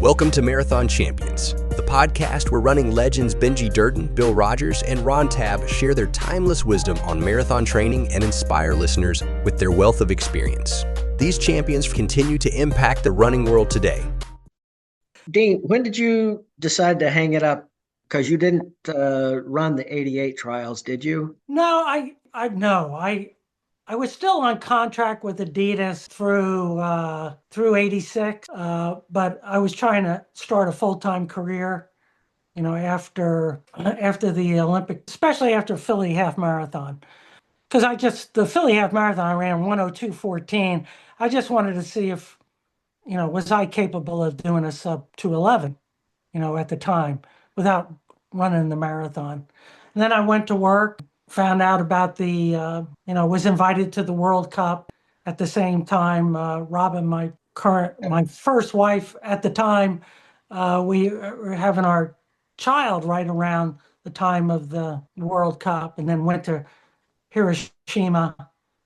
Welcome to Marathon Champions, the podcast where running legends Benji Durden, Bill Rogers, and Ron Tabb share their timeless wisdom on marathon training and inspire listeners with their wealth of experience. These champions continue to impact the running world today. Dean, when did you decide to hang it up? Because you didn't run the 88 trials, did you? No, I was still on contract with Adidas through 86, but I was trying to start a full-time career, after the Olympic, especially after Philly half marathon. Because the Philly half marathon, I ran 102.14. I just wanted to see if, was I capable of doing a sub 211, at the time without running the marathon. And then I went to work, found out about was invited to the World Cup at the same time. Robin, my first wife at the time, we were having our child right around the time of the World Cup, and then went to Hiroshima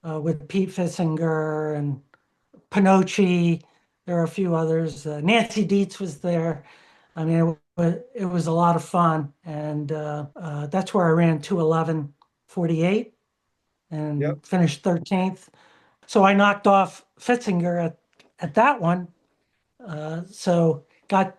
with Pete Fissinger and Pinocci. There are a few others. Nancy Dietz was there. I mean, it was a lot of fun, and that's where I ran 2:11.48 and finished 13th. So I knocked off Fitzinger at that one. So got,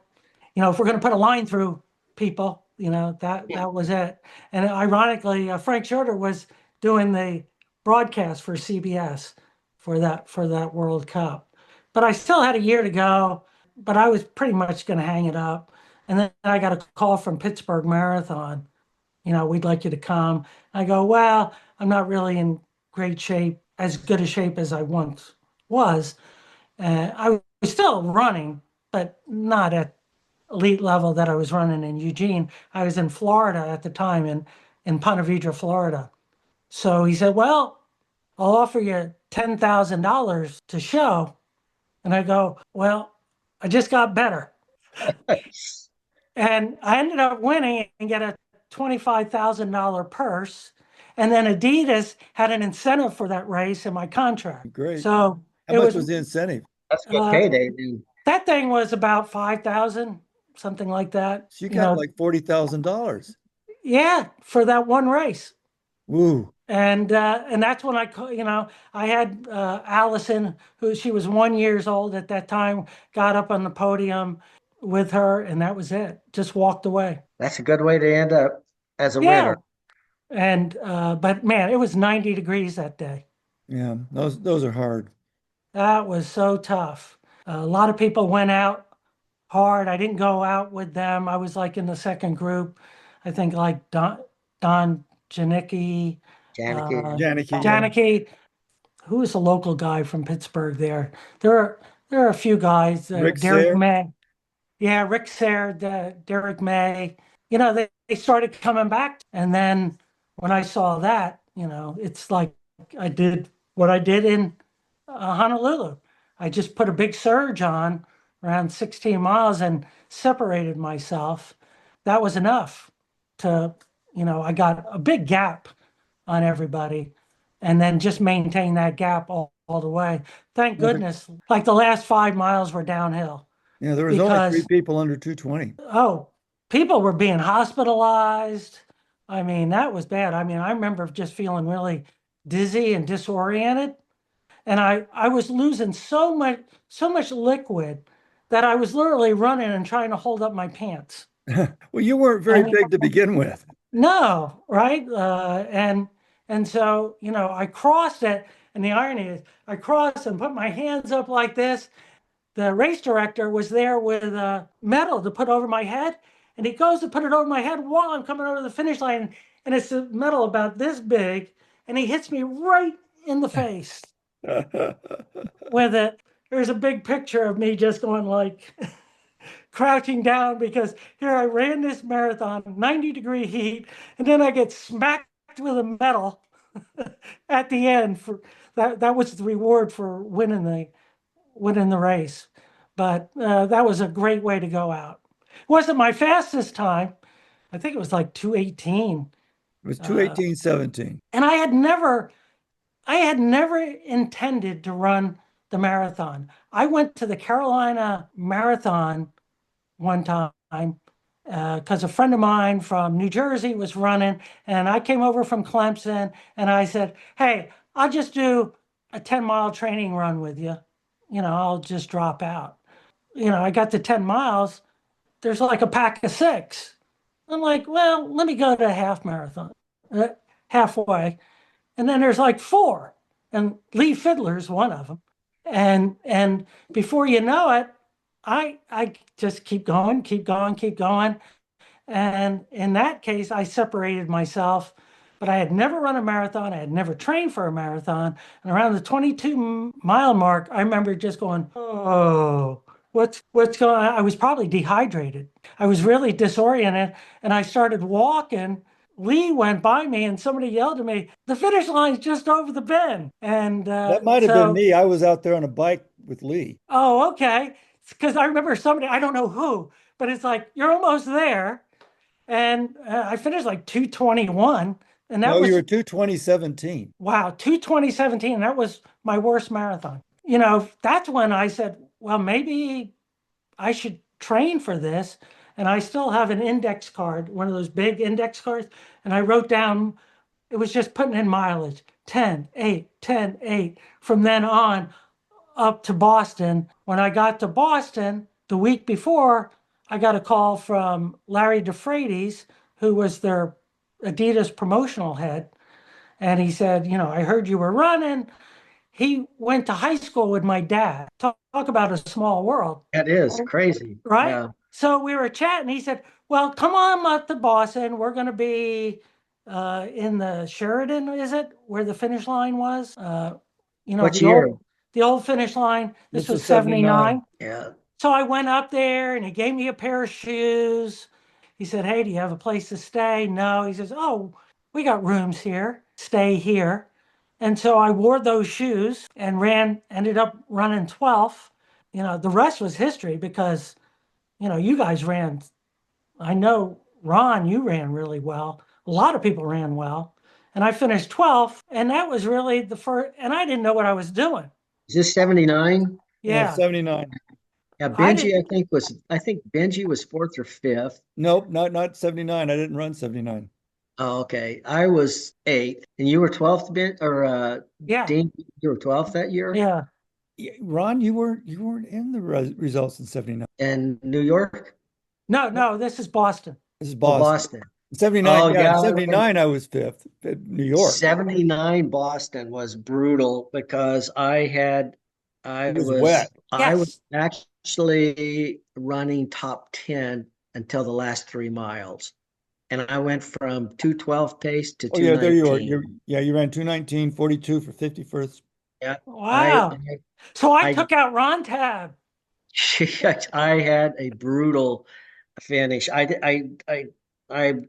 if we're going to put a line through people, that was it. And ironically, Frank Schroeder was doing the broadcast for CBS for that World Cup. But I still had a year to go, but I was pretty much going to hang it up. And then I got a call from Pittsburgh Marathon. We'd like you to come. I go, well, I'm not really in great shape, as good a shape as I once was. I was still running, but not at elite level that I was running in Eugene. I was in Florida at the time, in Ponte Vedra, Florida. So he said, well, I'll offer you $10,000 to show. And I go, well, I just got better. And I ended up winning and get a $25,000 purse. And then Adidas had an incentive for that race in my contract. Great. So how much was the incentive? That's a good payday, dude. That thing was about $5,000, something like that. So you got like $40,000. Yeah, for that one race. Woo. And that's when I had Allison, she was 1 year old at that time, got up on the podium with her, and that was it. Just walked away. That's a good way to end up as a winner. And but man, it was 90 degrees that day. Yeah, those are hard. That was so tough. A lot of people went out hard. I didn't go out with them. I was like in the second group. I think like Don Janicki. Janicki. Who was the local guy from Pittsburgh there? There are a few guys. Rick Derek Sayre? May. Yeah, Rick Sayre, Derek May. They started coming back. And then when I saw that, it's like I did what I did in Honolulu. I just put a big surge on around 16 miles and separated myself. That was enough to, I got a big gap on everybody, and then just maintain that gap all the way. Thank goodness. Like the last 5 miles were downhill. Yeah, there was only 3 people under 220. Oh, people were being hospitalized. I mean, that was bad. I mean, I remember just feeling really dizzy and disoriented. And I was losing so much liquid that I was literally running and trying to hold up my pants. Well, you weren't very big to begin with. No, right? And so, I crossed it. And the irony is I crossed and put my hands up like this. The race director was there with a medal to put over my head. And he goes to put it over my head while I'm coming over the finish line. And it's a medal about this big. And he hits me right in the face with it. There's a big picture of me just going like crouching down, because here I ran this marathon, 90-degree heat, and then I get smacked with a medal at the end. For that was the reward for winning the race. But that was a great way to go out. It wasn't my fastest time. I think it was like 2:18. It was 2:18.17. And I had never intended to run the marathon. I went to the Carolina Marathon one time because a friend of mine from New Jersey was running, and I came over from Clemson, and I said, "Hey, I'll just do a 10-mile training run with you. I'll just drop out." I got to 10 miles. There's like a pack of six. I'm like, well, let me go to a half marathon, halfway. And then there's like four, and Lee Fiddler's one of them. And before you know it, I just keep going, keep going, keep going. And in that case, I separated myself, but I had never run a marathon. I had never trained for a marathon. And around the 22-mile mark, I remember just going, oh, what's going on? I was probably dehydrated. I was really disoriented, and I started walking. Lee went by me, and somebody yelled at me, "The finish line's just over the bend." And That might have been me. I was out there on a bike with Lee. oh, okay. Because I remember somebody, I don't know who, but it's like, you're almost there. And I finished like 2:21. And that No, was, you were 2:20:17. wow, 2:20:17. That was my worst marathon. That's when I said, well, maybe I should train for this. And I still have an index card, one of those big index cards. And I wrote down, it was just putting in mileage, 10, 8, 10, 8. From then on up to Boston. When I got to Boston the week before, I got a call from Larry DeFreitas, who was their Adidas promotional head. And he said, I heard you were running. He went to high school with my dad. Talk about a small world. That is crazy. Right? Yeah. So we were chatting. He said, well, come on up to Boston. We're going to be in the Sheridan, is it? Where the finish line was? What year? The old finish line. This was 79. 79. Yeah. So I went up there, and he gave me a pair of shoes. He said, hey, do you have a place to stay? No. He says, oh, we got rooms here. Stay here. And so I wore those shoes and ended up running 12th. The rest was history because, you guys ran. I know, Ron, you ran really well. A lot of people ran well. And I finished 12th. And that was really the first, and I didn't know what I was doing. Is this 79? Yeah, Yeah. 79. Yeah, Benji, I think Benji was fourth or fifth. Nope, not 79. I didn't run 79. Oh, okay. I was eighth, and you were 12th, Yeah. Dean, you were 12th that year? Yeah. Ron, you weren't in the results in 79. In New York? No, this is Boston. This is Oh, Boston. Boston. 79, Oh, yeah, yeah. in 79 I was fifth at New York. 79 Boston was brutal because It was wet. I was actually running top 10 until the last 3 miles. And I went from 212 pace to Oh yeah, there you are. 219. You ran 2:19, 42 for 51st. Yeah. Wow. So I took out Ron Tab. I had a brutal finish. I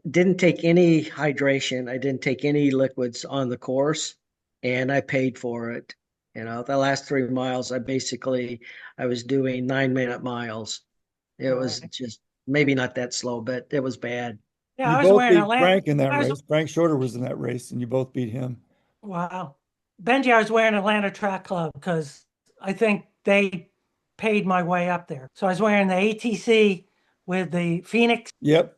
didn't take any hydration. I didn't take any liquids on the course, and I paid for it. The last 3 miles, I was doing 9-minute miles. It was just maybe not that slow, but it was bad. Yeah, You I was both wearing beat a land. Frank in that race. Frank Shorter was in that race, and you both beat him. Wow. Benji, I was wearing Atlanta Track Club because I think they paid my way up there. So I was wearing the ATC with the Phoenix. Yep.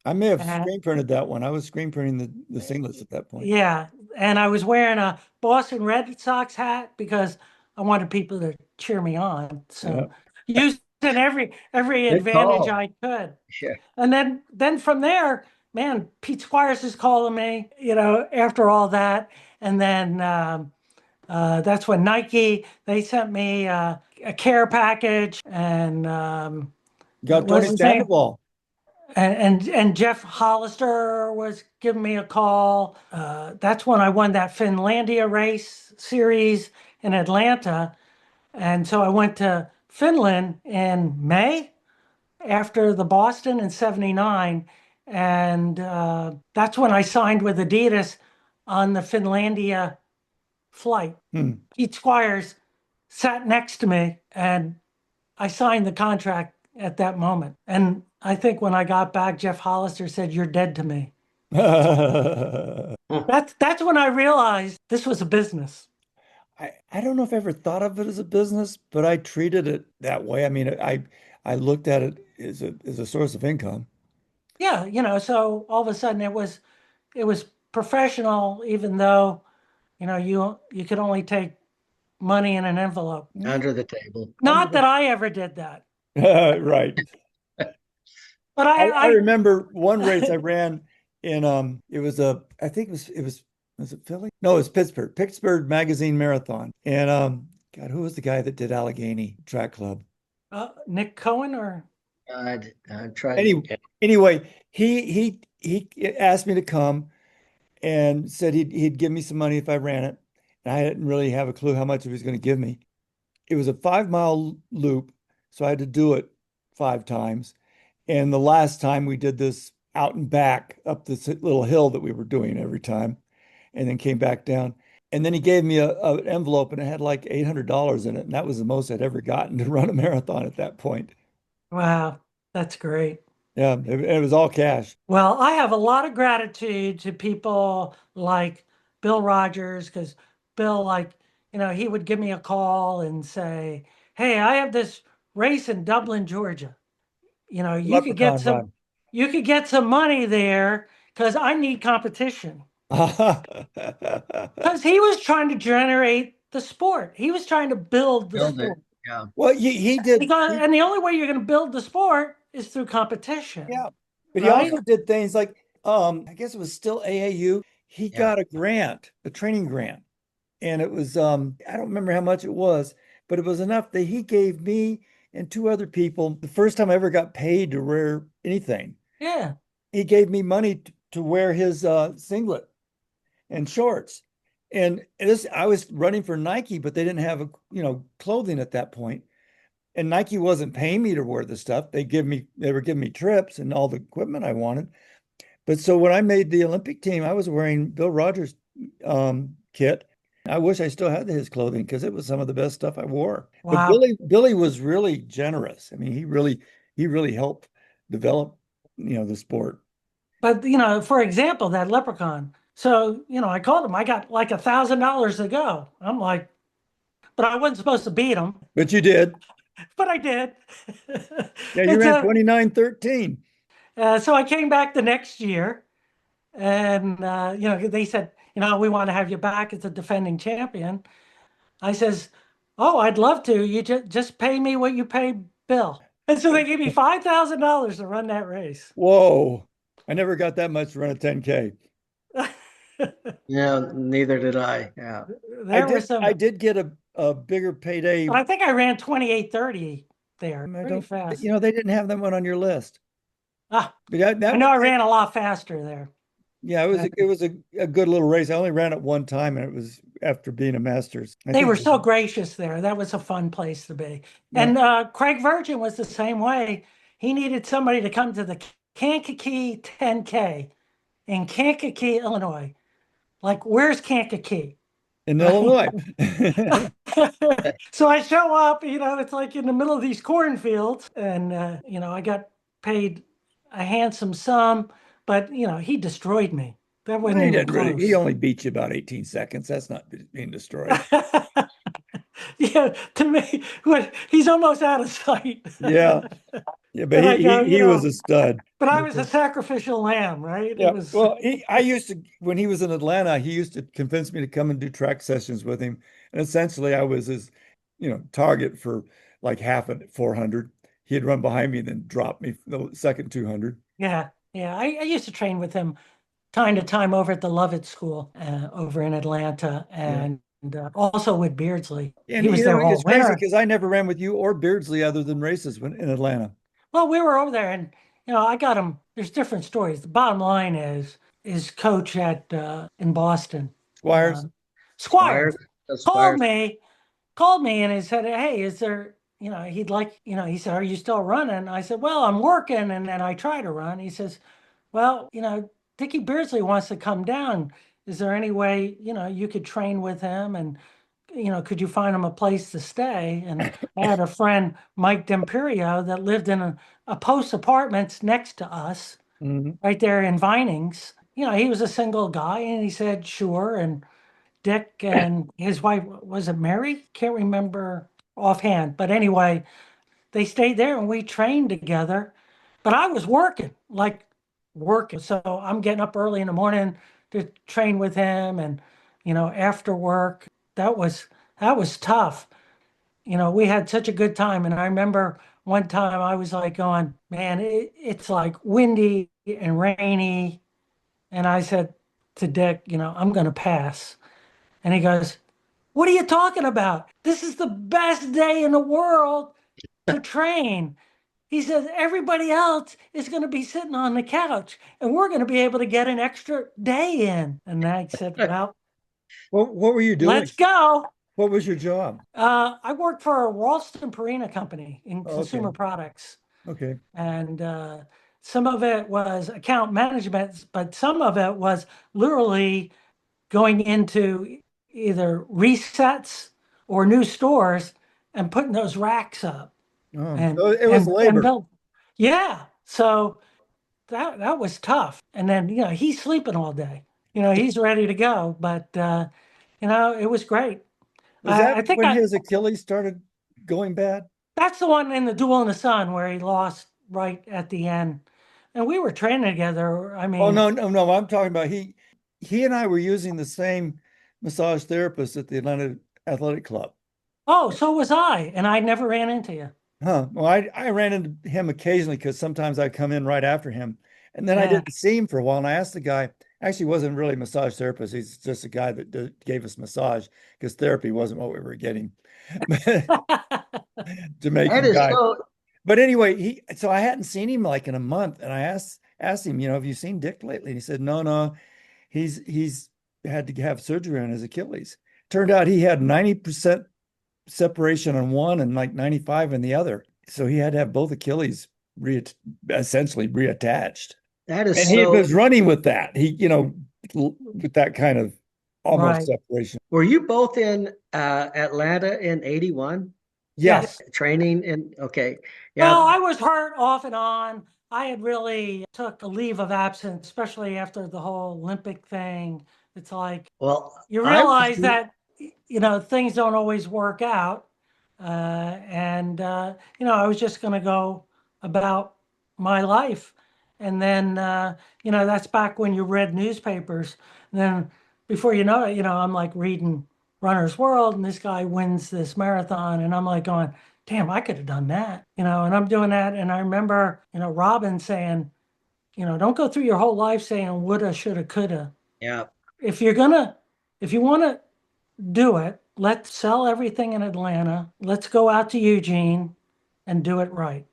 I may have screen printed that one. I was screen printing the singlets at that point. Yeah. And I was wearing a Boston Red Sox hat because I wanted people to cheer me on. So using every advantage I could. Yeah. And then from there, man, Pete Squires is calling me, after all that. And then that's when Nike, they sent me a care package, and Got Tony Sandoval. And Jeff Hollister was giving me a call. That's when I won that Finlandia race series in Atlanta. And so I went to Finland in May after the Boston in 79. And that's when I signed with Adidas on the Finlandia flight. Pete Squires sat next to me, and I signed the contract at that moment. And I think when I got back, Jeff Hollister said, "You're dead to me." That's when I realized this was a business. I don't know if I ever thought of it as a business, but I treated it that way. I mean, I I looked at it as a source of income. Yeah, so all of a sudden it was professional, even though, you could only take money in an envelope. Under the table. Not that I ever did that, Right. but I I remember one race I ran in it was I think was it Philly? No, it was Pittsburgh Magazine Marathon. And God, who was the guy that did Allegheny Track Club? Nick Cohen or I tried. Any, anyway, he asked me to come and said he'd give me some money if I ran it. And I didn't really have a clue how much he was going to give me. It was a 5 mile loop, so I had to do it 5 times. And the last time we did this out and back up this little hill that we were doing every time, and then came back down. And then he gave me an envelope and it had like $800 in it. And that was the most I'd ever gotten to run a marathon at that point. wow, that's great. Yeah, it was all cash. Well, I have a lot of gratitude to people like Bill Rogers, because Bill, like, he would give me a call and say, "Hey, I have this race in Dublin, Georgia. You could get Leprechaun some, run. you could get some money there because I need competition." Because he was trying to generate the sport. He was trying to build the Build it. sport. Yeah. Well, he did. And the only way you're going to build the sport is through competition. Yeah. But he Right? also did things like, I guess it was still AAU. He Yeah. got a grant, a training grant. And it was, I don't remember how much it was, but it was enough that he gave me and 2 other people the first time I ever got paid to wear anything. Yeah. He gave me money to wear his singlet and shorts. And I was running for Nike, but they didn't have clothing at that point. And Nike wasn't paying me to wear the stuff. They were giving me trips and all the equipment I wanted. But so when I made the Olympic team, I was wearing Bill Rogers' kit. I wish I still had his clothing because it was some of the best stuff I wore. But Wow. Billy was really generous. I mean, he really helped develop, the sport. But, for example, that leprechaun. So, I called him. I got like $1,000 to go. I'm like, but I wasn't supposed to beat him. But you did. But I did. Yeah, you ran 29:13. So I came back the next year, and they said, we want to have you back as a defending champion. I says, "Oh, I'd love to. You just pay me what you pay Bill." And so they gave me $5,000 to run that race. Whoa. I never got that much to run a 10K. Yeah, neither did I. Yeah. I did get a bigger payday. But I think I ran 28:30 there. Pretty fast. They didn't have that one on your list. I know I ran a lot faster there. Yeah, it was a good little race. I only ran it one time, and it was after being a Masters. They were so gracious there. That was a fun place to be. Yeah. And Craig Virgin was the same way. He needed somebody to come to the Kankakee 10K in Kankakee, Illinois. Like, where's Kankakee? In Illinois. So I show up, it's like in the middle of these cornfields, and I got paid a handsome sum, but he destroyed me. That wasn't even close. He only beat you about 18 seconds. That's not being destroyed. Yeah, to me, he's almost out of sight. Yeah. Yeah, but he was a stud. But I was a sacrificial lamb, right? Yeah. Well, I used to, when he was in Atlanta, he used to convince me to come and do track sessions with him. And essentially I was his, target for like half at 400. He'd run behind me and then drop me the second 200. Yeah. Yeah. I used to train with him time to time over at the Lovett School over in Atlanta, and also with Beardsley. And he was there all it's crazy winter. because I never ran with you or Beardsley other than races in Atlanta. Well, we were over there, and I got him. There's different stories. The bottom line is coach at in Boston, Squires called me and he said, "Hey, is there?" He'd like, he said, "Are you still running?" I said, "Well, I'm working, and then I try to run." He says, "Well, Dickie Beardsley wants to come down. Is there any way, you could train with him, and, could you find him a place to stay?" And I had a friend, Mike D'Imperio, that lived in a Post Apartments next to us, right there in Vinings. He was a single guy, and he said, "Sure." And Dick and his wife, was it Mary? Can't remember offhand. But anyway, they stayed there and we trained together. But I was working, like working. So I'm getting up early in the morning to train with him, and after work. That was that was tough. We had such a good time. And I remember one time I was like going, man, it's like windy and rainy. And I said to Dick, I'm going to pass. And he goes, what are you talking about? This is the best day in the world to train. He says, everybody else is going to be sitting on the couch and we're going to be able to get an extra day in. And I said, well, What were you doing? let's go. What was your job? I worked for a Ralston Purina company in Oh, consumer okay. products. Okay. And some of it was account management, but some of it was literally going into either resets or new stores and putting those racks up and So it was and labor. build. Yeah. So that was tough. And then, he's sleeping all day. He's ready to go. But it was great. Was that I think when his Achilles started going bad? that's the one in the Duel in the Sun where he lost right at the end. And we were training together. I Oh, mean, no, no, no. I'm talking about he and I were using the same massage therapist at the Atlanta Athletic Club. oh, so was I. And I never ran into you. Huh. Well, I ran into him occasionally because sometimes I'd come in right after him. And then I Yeah. didn't see him for a while. And I asked the guy, actually wasn't really a massage therapist. He's just a guy that gave us massage because therapy wasn't what we were getting. That Jamaican is guy. so. But anyway, so I hadn't seen him like in a month. And I asked him, have you seen Dick lately? And he said, no, no, he's had to have surgery on his Achilles. Turned out he had 90% separation on one and like 95 in the other. So he had to have both Achilles essentially reattached. That is And he so. was running with that. With that kind of almost Right. separation. Were you both in Atlanta in 81? Yes. Training in, okay. Well, Yeah. I was hurt off and on. I had really took a leave of absence, especially after the whole Olympic thing. It's like Well, you I realize was, that, things don't always work out. And, I was just going to go about my life. And then, that's back when you read newspapers. And then before you know it, I'm like reading Runner's World and this guy wins this marathon. And I'm like going, damn, I could have done that, and I'm doing that. And I remember, Robin saying, don't go through your whole life saying woulda, shoulda, coulda. yeah. If you want to do it, let's sell everything in Atlanta. Let's go out to Eugene and do it right.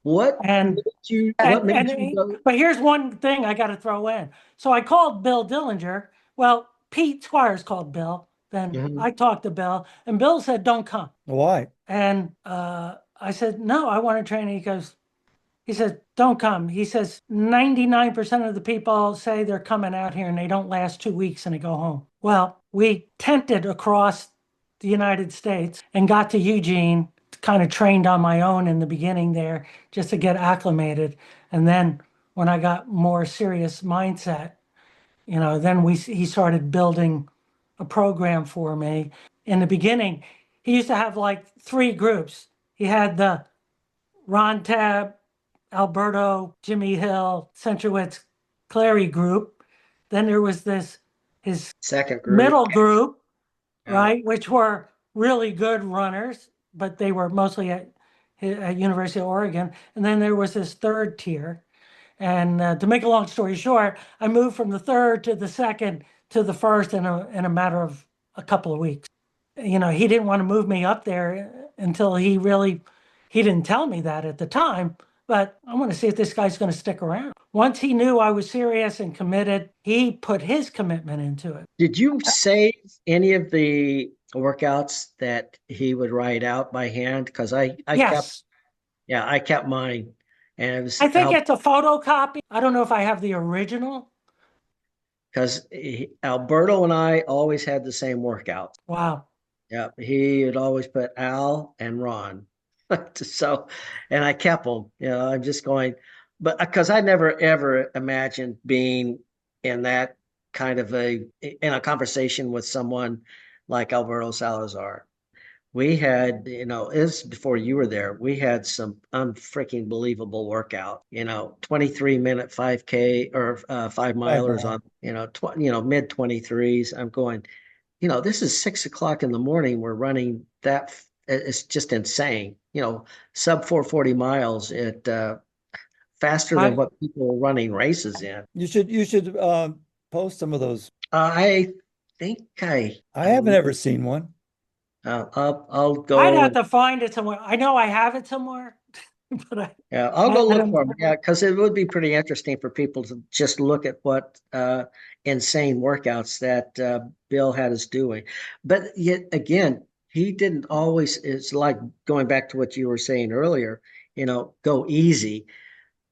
What And made you, what and made you and go? but here's one thing I got to throw in. So I called Bill Dillinger. Well, Pete Squires called Bill. Then Mhm. I talked to Bill, and Bill said, "Don't come." Why? And I said, "No, I want to train." He says, "Don't come." He says, 99% of the people say they're coming out here and they don't last 2 weeks and they go home. Well, we tented across the United States and got to Eugene, kind of trained on my own in the beginning there just to get acclimated. And then when I got more serious mindset, then he started building a program for me. In the beginning, he used to have like three groups. He had the Ron Tab, Alberto, Jimmy Hill, Centrowitz, Clary group. Then there was his Second group. middle group, Yeah. right, which were really good runners, but they were mostly at University of Oregon. And then there was this third tier. And to make a long story short, I moved from the third to the second to the first in a matter of a couple of weeks. He didn't want to move me up there until he didn't tell me that at the time, but I want to see if this guy's going to stick around. Once he knew I was serious and committed, he put his commitment into it. Did you save any of the workouts that he would write out by hand? Because I kept, Yes, yeah, I kept mine. And it was I think it's a photocopy. I don't know if I have the original. because Alberto and I always had the same workout. Wow. Yeah, he would always put Al and Ron. So, and I kept them. I'm just going, but because I never ever imagined being in that kind of in a conversation with someone like Alberto Salazar. We had, it was before you were there. We had some unfreaking believable workout, 23-minute 5K or 5 milers Mile. on, mid 23s. I'm going, this is 6 o'clock in the morning. We're running that. It's just insane. Sub 440 miles at faster than I what people are running races in. You should post some of those. I think I haven't ever seen one. I'll I'd have go. to find it somewhere. I know I have it somewhere, but Yeah, I'll go I look don't. for them. Yeah, because it would be pretty interesting for people to just look at what insane workouts that Bill had us doing. But yet again, he didn't always, it's like going back to what you were saying earlier, go easy.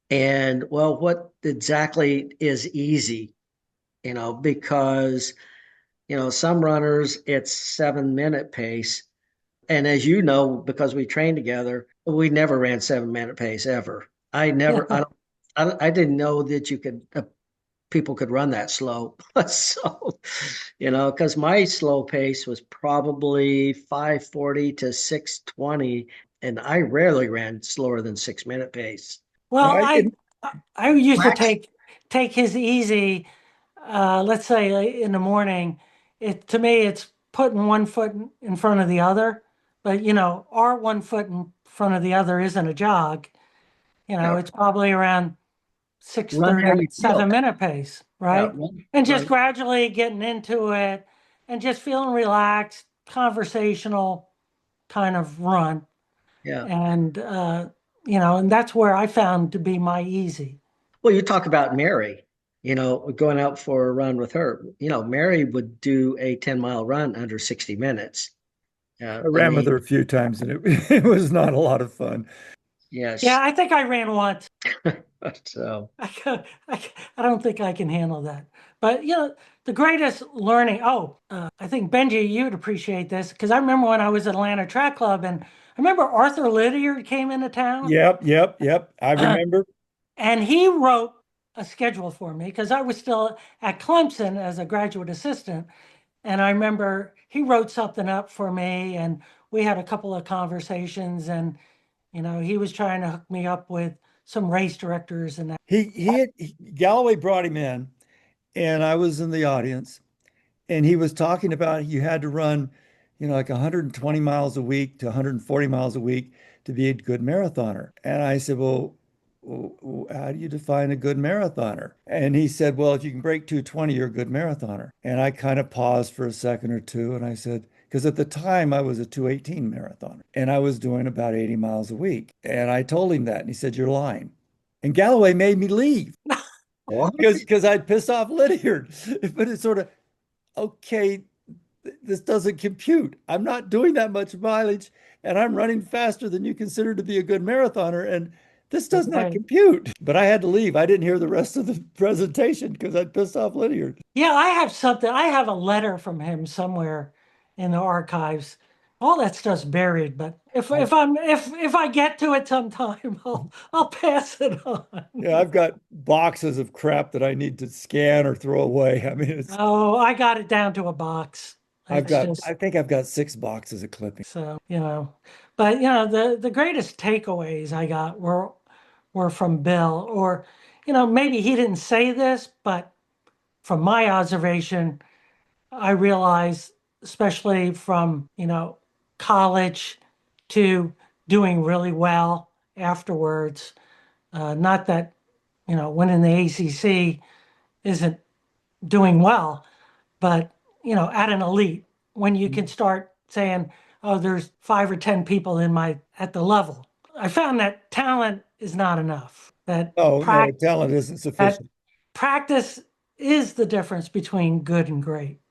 And well, what exactly is easy? Because, some runners, it's 7-minute pace. And as you know, because we trained together, we never ran 7-minute pace ever. I never, I don't, I didn't know that you could, people could run that slow. So, because my slow pace was probably 540 to 620, and I rarely ran slower than 6-minute pace. Well, I, it, I used to Max? take his easy. Let's say in the morning. It to me, it's putting one foot in front of the other. But our one foot in front of the other isn't a jog. Yeah, It's probably around run 6:30, how you feel. 7-minute pace, Yeah, right? run, And just run. gradually getting into it and just feeling relaxed, conversational kind of run. Yeah. And and that's where I found to be my easy. Well, you talk about Mary, going out for a run with her. Mary would do a 10-mile run under 60 minutes. I I ran with her mean, a few times and it was not a lot of fun. Yeah, yes. I think I ran once. So, I don't think I can handle that. But the greatest learning. Oh, I think Benji, you'd appreciate this because I remember when I was at Atlanta Track Club, and I remember Arthur Lydiard came into town, Yep. I remember. and he wrote a schedule for me because I was still at Clemson as a graduate assistant, and I remember he wrote something up for me, and we had a couple of conversations, and he was trying to hook me up with some race directors and that. Galloway brought him in, and I was in the audience, and he was talking about you had to run, like 120 miles a week to 140 miles a week to be a good marathoner. And I said, well, how do you define a good marathoner? And he said, well, if you can break 220, you're a good marathoner. And I kind of paused for a second or two, and I said, because at the time I was a 218 marathoner and I was doing about 80 miles a week. And I told him that, and he said, you're lying. And Galloway made me leave what? because I'd pissed off Lydiard. But it's sort of, okay, this doesn't compute. I'm not doing that much mileage and I'm running faster than you consider to be a good marathoner. And this does not Okay. compute. But I had to leave. I didn't hear the rest of the presentation because I'd pissed off Lydiard. Yeah, I have something. I have a letter from him somewhere in the archives. All that stuff's buried, but if I get to it sometime, I'll pass it on. Yeah, I've got boxes of crap that I need to scan or throw away. I mean, Oh, I got it down to a box. It's I just think I've got 6 boxes of clippings. so, but the greatest takeaways I got were from Bill, or maybe he didn't say this, but from my observation, I realized, especially from, college to doing really well afterwards. Not that, winning the ACC isn't doing well, but, at an elite, when you can start saying, oh, there's 5 or 10 people at the level. I found that talent is not enough, Oh, no, talent isn't that sufficient. practice is the difference between good and great.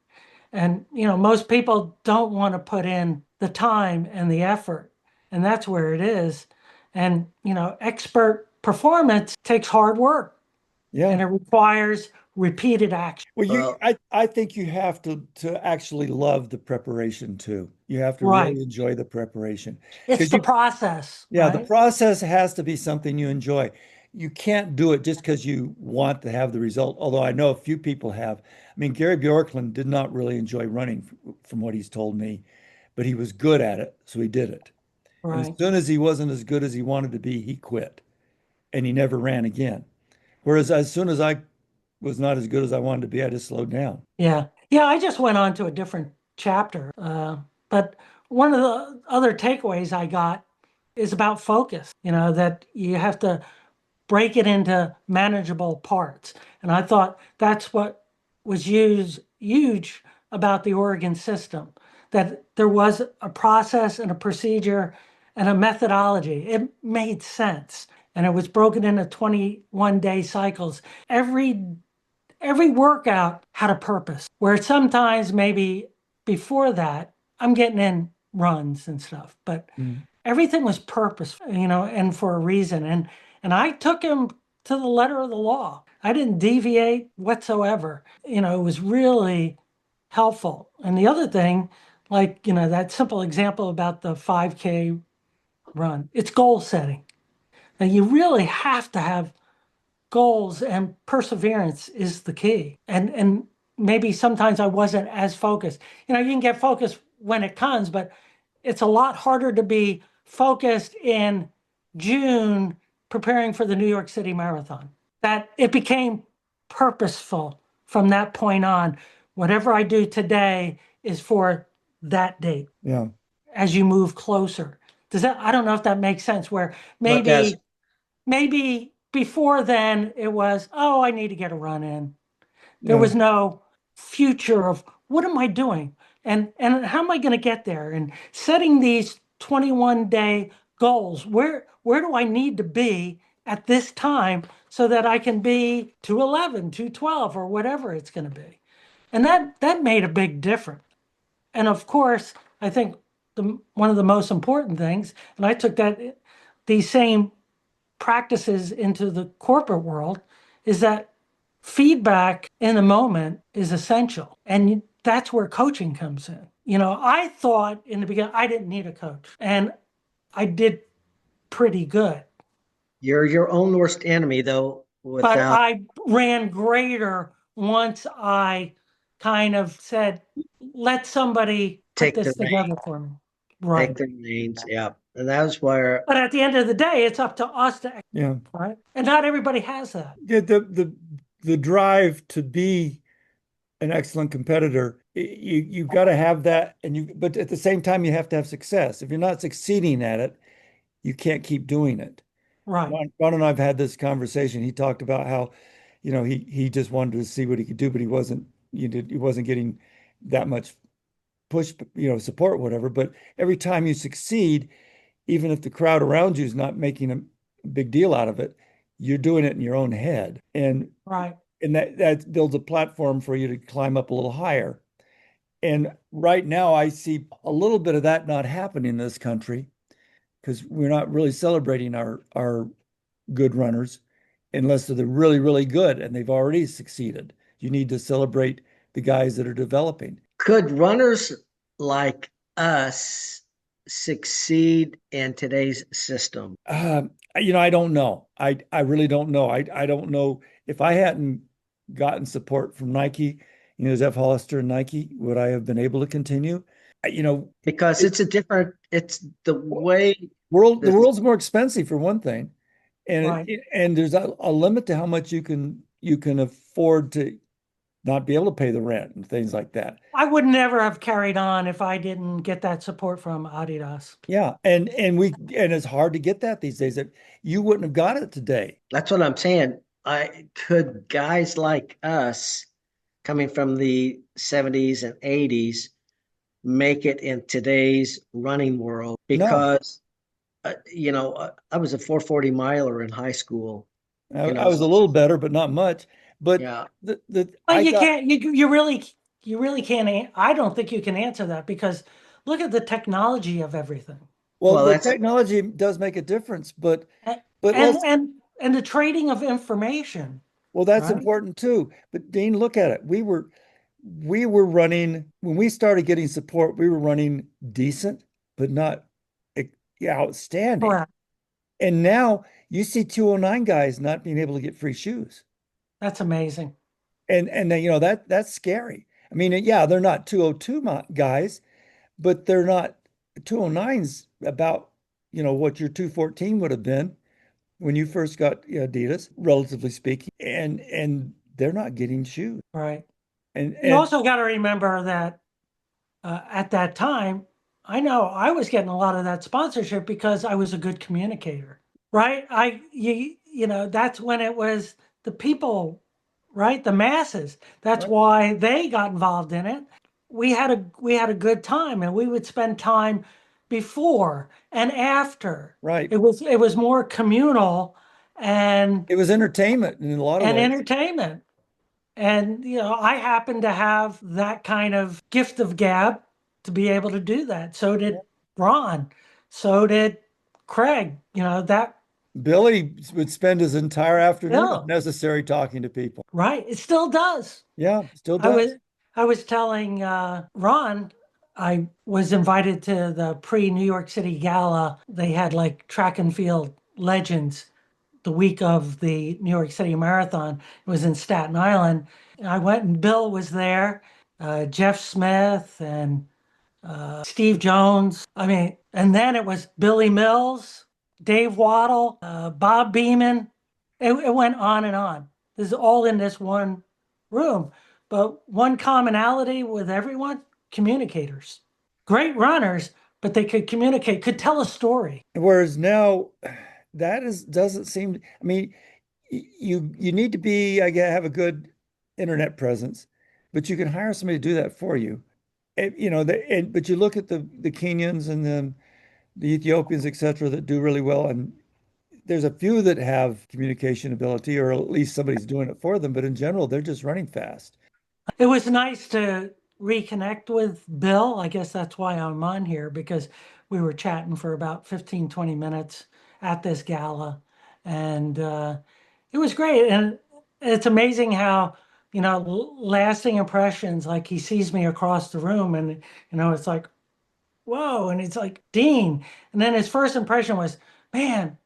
And, most people don't want to put in the time and the effort, and that's where it is. And, expert performance takes hard work Yeah. and it requires repeated action. Well, Well, I think you have to actually love the preparation too. You have to Right. really enjoy the preparation It's because the process, yeah, the right? process has to be something you enjoy. You can't do it just because you want to have the result. Although I know a few people have. I mean, Gary Bjorklund did not really enjoy running, from what he's told me, but he was good at it, so he did it. And as Right. soon as he wasn't as good as he wanted to be, he quit and he never ran again. Whereas as soon as I was not as good as I wanted to be, I just slowed down. Yeah. Yeah, I just went on to a different chapter. But one of the other takeaways I got is about focus, that you have to break it into manageable parts. And I thought that's what was huge about the Oregon system, that there was a process and a procedure and a methodology. It made sense. And it was broken into 21-day cycles. Every workout had a purpose, where sometimes maybe before that, I'm getting in runs and stuff, but Mm. everything was purposeful, and for a reason. And I took him to the letter of the law. I didn't deviate whatsoever. It was really helpful. And the other thing, like, that simple example about the 5K run, it's goal setting. And you really have to have goals, and perseverance is the key. And maybe sometimes I wasn't as focused. You can get focused when it comes, but it's a lot harder to be focused in June preparing for the New York City Marathon. That it became purposeful from that point on. Whatever I do today is for that date Yeah. as you move closer. I don't know if that makes sense, where But as maybe before then it was, oh, I need to get a run in. There Yeah. was no future of what am I doing, and how am I going to get there, and setting these 21-day goals. Where do I need to be at this time so that I can be 211, 212, or whatever it's going to be. And that made a big difference. And of course, I think one of the most important things, and I took these same practices into the corporate world, is that feedback in the moment is essential. And that's where coaching comes in. I thought in the beginning I didn't need a coach, and I did pretty good. you're your own worst enemy, though, But without I ran greater once I kind of said, let somebody put take the this together reins, for me. take Right. the reins. Yeah. And that was where But at the end of the day, it's up to us to, Yeah. right? And not everybody has that. Yeah, the drive to be an excellent competitor, you've got to have that, but at the same time you have to have success. If you're not succeeding at it, you can't keep doing it. Right. Ron and I've had this conversation. He talked about how, he just wanted to see what he could do, but he wasn't getting that much push, support, whatever. But every time you succeed, even if the crowd around you is not making a big deal out of it, you're doing it in your own head. Right. And that builds a platform for you to climb up a little higher. And right now, I see a little bit of that not happening in this country because we're not really celebrating our good runners unless they're really, really good and they've already succeeded. You need to celebrate the guys that are developing. could runners like us succeed in today's system? I don't know. I really don't know. I don't know if I hadn't gotten support from Nike, Zev Hollister and Nike, would I have been able to continue? Because It, it's the way the this, world's more expensive for one thing, and Right. and there's a limit to how much you can afford to not be able to pay the rent and things like that. I would never have carried on if I didn't get that support from Adidas. Yeah, and it's hard to get that these days. That you wouldn't have got it today. that's what I'm saying. I could guys like us coming from the 70s and 80s make it in today's running world No, because I was a 440 miler in high school, I was a little better, but not much. But yeah. the But I you got can't, you really can't, I don't think you can answer that, because look at the technology of everything. well, Well, the that's technology does make a difference, but And, but let's and the trading of information, well, that's right? important too. But Dean, look at it. We were running when we started getting support, we were running decent, but not outstanding. Correct. And now you see 209 guys not being able to get free shoes. That's amazing. And then, that's scary. I mean, yeah, they're not 202 guys, but they're not 209's about, what your 214 would have been when you first got Adidas, relatively speaking, and they're not getting shoes. Right. And You also got to remember that at that time, I know I was getting a lot of that sponsorship because I was a good communicator, right? That's when it was the people, right? The masses. That's Right. why they got involved in it. We had a good time, and we would spend time before and after. Right. It was more communal and It was entertainment in a lot of ways. entertainment. And, I happen to have that kind of gift of gab to be able to do that. So did Ron. So did Craig. That, Billy would spend his entire afternoon if yeah, necessary talking to people. right. It still does. Yeah, still I was does. I was telling Ron, I was invited to the pre-New York City Gala. They had like track and field legends the week of the New York City Marathon. It was in Staten Island. I went and Bill was there, Jeff Smith and Steve Jones. I mean, and then it was Billy Mills, Dave Waddle, Bob Beeman. It went on and on. This is all in this one room. But one commonality with everyone, communicators. Great runners, but they could communicate, could tell a story. Whereas now, doesn't seem. I mean, you need to have a good internet presence, but you can hire somebody to do that for you. But you look at the Kenyans and the Ethiopians, etc., that do really well, and there's a few that have communication ability, or at least somebody's doing it for them. But in general, they're just running fast. It was nice to reconnect with Bill. I guess that's why I'm on here because we were chatting for about 15, 20 minutes at this gala. And it was great. And it's amazing how, lasting impressions, like he sees me across the room and, it's like, whoa. And it's like, Dean. And then his first impression was, man,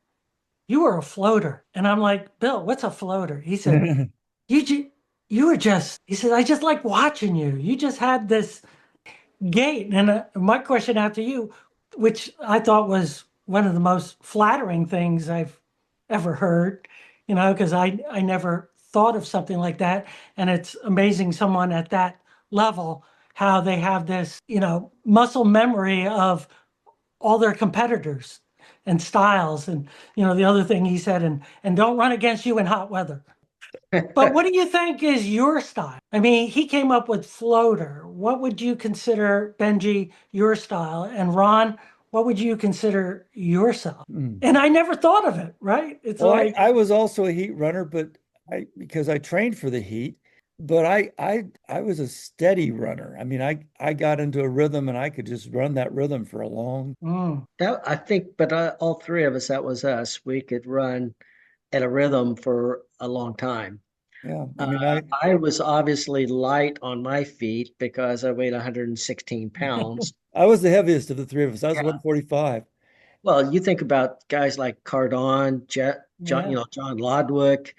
you were a floater. And I'm like, Bill, what's a floater? He said, you ju- you were just, he said, I just like watching you. You just had this gait. And my question out to you, which I thought was one of the most flattering things I've ever heard, because I never thought of something like that. And it's amazing someone at that level, how they have this, muscle memory of all their competitors and styles. And, the other thing he said, and don't run against you in hot weather. But what do you think is your style? I mean, he came up with floater. What would you consider, Benji, your style? And Ron, what would you consider yourself? And I never thought of it, right? It's Well, like, I was also a heat runner, but because I trained for the heat, but I was a steady runner. I mean, I got into a rhythm and I could just run that rhythm for a long. That I think, but all three of us, that was us. We could run at a rhythm for a long time. Yeah, I Uh, mean, I was obviously light on my feet because I weighed 116 pounds. I was the heaviest of the three of us. I was Yeah. 145. Well, you think about guys like Cardon, John, yeah. John Lodwick.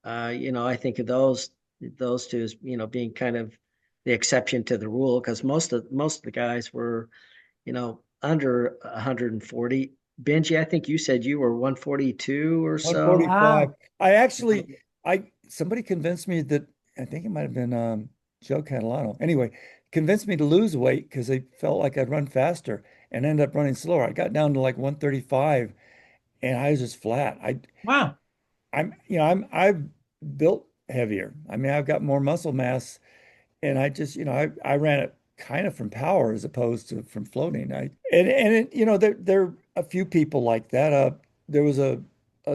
I think of those two as being kind of the exception to the rule because most of the guys were under 140. Benji, I think you said you were 142 or so. 145. Wow. Somebody convinced me that, I think it might have been Joe Catalano. Anyway, convinced me to lose weight because they felt like I'd run faster and ended up running slower. I got down to like 135 and I was just flat. Wow. I've built heavier. I mean, I've got more muscle mass and I just, I ran it kind of from power as opposed to from floating. There are a few people like that. There was a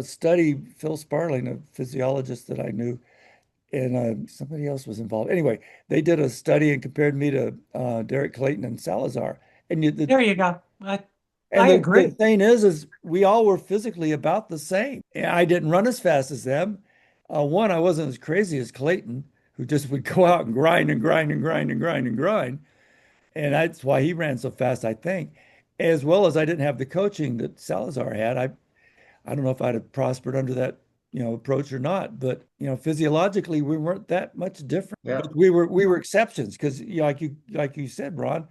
study, Phil Sparling, a physiologist that I knew, and somebody else was involved. Anyway, they did a study and compared me to Derek Clayton and Salazar. And There you go. I the agree. thing is we all were physically about the same. And I didn't run as fast as them. One, I wasn't as crazy as Clayton, who just would go out and grind and grind and grind and grind and grind. And that's why he ran so fast, I think. As well as I didn't have the coaching that Salazar had. I don't know if I'd have prospered under that, approach or not. But, physiologically, we weren't that much different. Yeah. But we were exceptions because, like you said, Ron,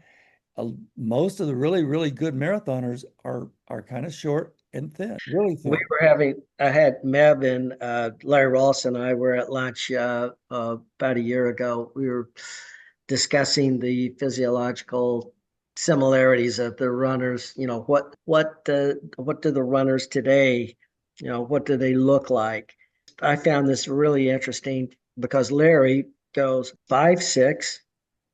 most of the really, really good marathoners are kind of short and thin, really thin. I had Meb and Larry Ross and I were at lunch about a year ago. We were discussing the physiological similarities of the runners. You know, what do the runners today, you know, what do they look like? I found this really interesting because Larry goes 5'6",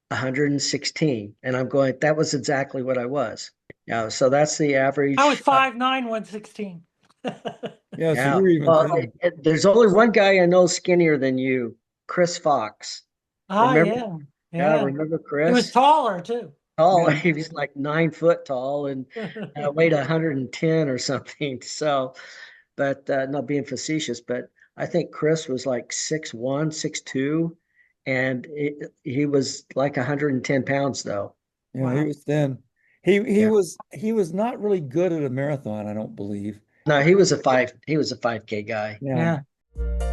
116, and I'm going, that was exactly what I was. Yeah, so that's the average. I was 5'9", 116. Yeah, so Yeah. you're even Well, thinner. there's only one guy I know skinnier than you, Chris Fox. Ah, Remember? yeah. Yeah, Yeah. remember He was Chris? taller too. Tall. Yeah. He was like 9 foot tall and weighed 110 or something. So, but not being facetious, but I think Chris was like 6'1", 6'2", and he was like 110 pounds though. Yeah, he Wow. was thin. Yeah. He was not really good at a marathon, I don't believe. No, he was a 5K guy. Yeah. Yeah.